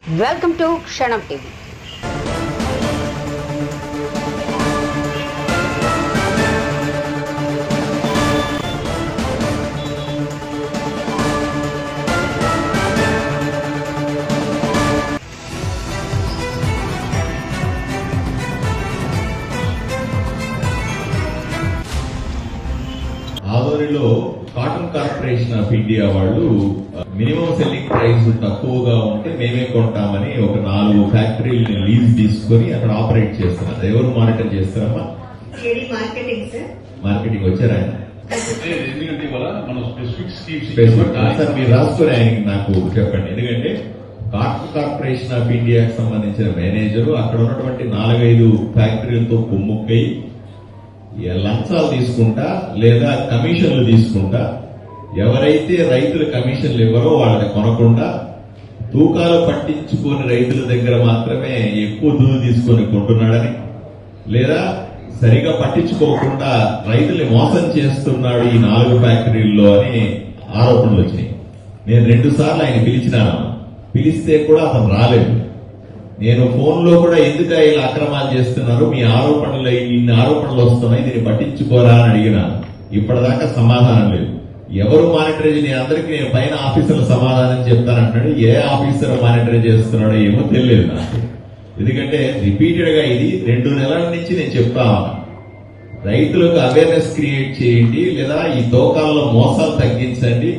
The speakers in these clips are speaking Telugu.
Welcome to Kshanam TV. ఆదోనిలో కాటన్ కార్పొరేషన్ ఆఫ్ ఇండియా వాళ్ళు మినిమం సెల్లింగ్ ప్రైస్ తక్కువగా ఉంటే మేమే కొంటామని ఒక 4 ఫ్యాక్టరీలని లీజ్ తీసుకొని అక్కడ ఆపరేట్ చేస్తున్నారు. ఎవరు మానిటర్ చేస్తారమ్మా? మార్కెటింగ్ వచ్చారా ఆయన? సార్ మీరు రాసుకొని ఆయనకి నాకు చెప్పండి. ఎందుకంటే కాటన్ కార్పొరేషన్ ఆఫ్ ఇండియాకి సంబంధించిన మేనేజరు అక్కడ ఉన్నటువంటి 4-5 ఫ్యాక్టరీలతో కుమ్ముక్కై లంచాలు తీసుకుంటా లేదా కమిషన్లు తీసుకుంటా ఎవరైతే రైతులు కమిషన్లు ఇవ్వరో వాళ్ళని కొనకుండా తూకాలు పట్టించుకుని రైతుల దగ్గర మాత్రమే ఎక్కువ దూరు తీసుకొని కొంటున్నాడని లేదా సరిగా పట్టించుకోకుండా రైతుల్ని మోసం చేస్తున్నాడు ఈ 4 ఫ్యాక్టరీల్లో అని ఆరోపణలు వచ్చినాయి. నేను 2 సార్లు ఆయన పిలిస్తే కూడా అతను రాలేదు. నేను ఫోన్ లో కూడా ఎందుకు ఇలా అక్రమాలు చేస్తున్నారు, మీ ఆరోపణలు ఇన్ని ఆరోపణలు వస్తున్నాయి, దీన్ని పట్టించుకోరా అని అడిగినాను. ఇప్పటిదాకా సమాధానం లేదు. ఎవరు మానిటర్ నేను అందరికీ నేను పైన ఆఫీసర్లు సమాధానం చెప్తానంటున్నాడు. ఏ ఆఫీసర్ మానిటర్ చేస్తున్నాడో ఏమో తెలియదు నాకు. ఎందుకంటే రిపీటెడ్ గా ఇది 2 నెలల నుంచి నేను చెప్తా ఉన్నా, రైతులకు అవేర్నెస్ క్రియేట్ చేయండి, లేదా ఈ తోకాల్లో మోసాలు తగ్గించండి,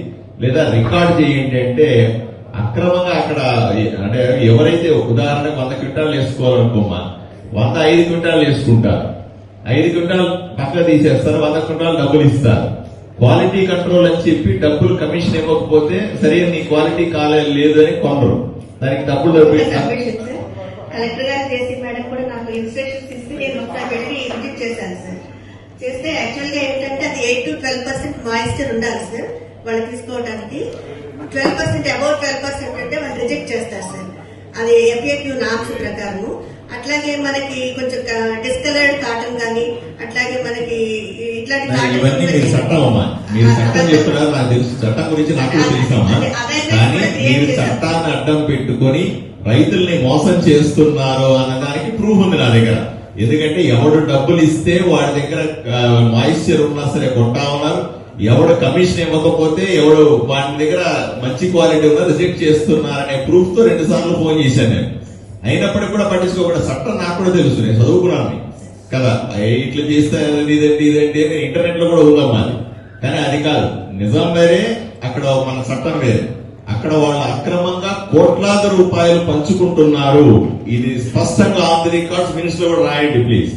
లేదా రికార్డ్ చేయండి. అంటే అక్రమంగా అక్కడ అంటే ఎవరైతే ఉదాహరణకు 100 క్వింటాలు వేసుకోవాలనుకోమా 105 క్వింటాలు వేసుకుంటారు, 5 క్వింటాలు పక్క తీసేస్తారు, 100 క్వింటాలు డబ్బులు ఇస్తారు. క్వాలిటీ కంట్రోల్ అని చెప్పి డబ్బులు కమిషన్ ఇవ్వకపోతే సరైన నీ క్వాలిటీ లేదు అని కొనరు, దానికి డబ్బులు కలెక్టర్ గారు చేసి మేడం కూడా నాకు ఇన్స్ట్రక్షన్స్ ఇస్తే నేను ఒకసారి వెళ్ళి విజిట్ చేశాను సార్. చేస్తే యాక్చువల్ గా ఏంటంటే అది 8 to 12% మాయిశ్చర్ ఉండాలి సార్ వాళ్ళు తీసుకోవడానికి. 12% అబౌవ్ 12% అంటే వాళ్ళు రిజెక్ట్ చేస్తారు సార్, అది FAQ నామ్స్ ప్రకారము. అట్లాగే మనకి కొంచెం డిస్కలర్డ్ కాటన్ కానీ అట్లాగే మనకి ఇట్లాంటి చట్టం చెప్తున్నారు నాకు తెలుసు, చట్టం గురించి నాకు తెలుసమ్మా. కానీ మీరు చట్టాన్ని అడ్డం పెట్టుకొని రైతుల్ని మోసం చేస్తున్నారు అన్నదానికి ప్రూఫ్ ఉంది నా దగ్గర. ఎందుకంటే ఎవడు డబ్బులు ఇస్తే వాడి దగ్గర మాయిశ్చర్ ఉన్నా సరే కొంటా ఉన్నారు, ఎవడు కమిషన్ ఇవ్వకపోతే ఎవడు వాడి దగ్గర మంచి క్వాలిటీ ఉన్నా రిజెక్ట్ చేస్తున్నారనే ప్రూఫ్ తో 2 సార్లు ఫోన్ చేశాను నేను. అయినప్పటికీ కూడా పట్టించుకోకుండా చట్టం నాకు కూడా తెలుసు, నేను చదువుకున్నాను కదా. ఇట్లా చేస్తే ఇదండి అని ఇంటర్నెట్ లో కూడా ఉందమ్మా అది. కానీ అది కాదు, నిజం వేరే, అక్కడ మన చట్టం వేరే. అక్కడ వాళ్ళు అక్రమంగా కోట్లాది రూపాయలు పంచుకుంటున్నారు. ఇది స్పష్టంగా ఆన్ ది రికార్డ్స్ మినిస్టర్ కూడా రాయండి please.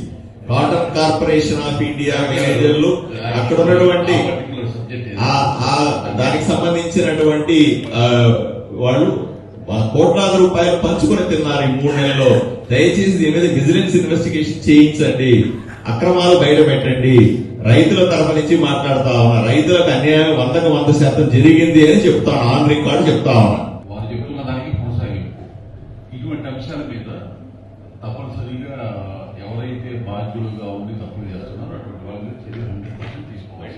Cotton corporation of India మేనేజర్లు అక్కడ ఉన్నటువంటి దానికి సంబంధించినటువంటి వాళ్ళు కోట్లాది రూపాయలు పంచుకుని తిన్నారు ఈ 3 నెలల్లో. దయచేసి దీని మీద విజిలెన్స్ ఇన్వెస్టిగేషన్ చేయించండి, అక్రమాలు బయట పెట్టండి. రైతుల తరఫు నుంచి మాట్లాడుతా ఉన్నా, రైతులకు అన్యాయం 100కు 100% జరిగింది అని చెప్తాను, ఆన్ రికార్డు చెప్తా ఉన్నా. వారు చెప్తున్న దానికి కొనసాగింపు. ఇటువంటి అంశాల మీద తప్పనిసరిగా ఎవరైతే బాధ్యులుగా ఉండి తప్పులు చేస్తున్నారో అటువంటి వాళ్ళ మీద చర్యలు 100% తీసుకోవాలి.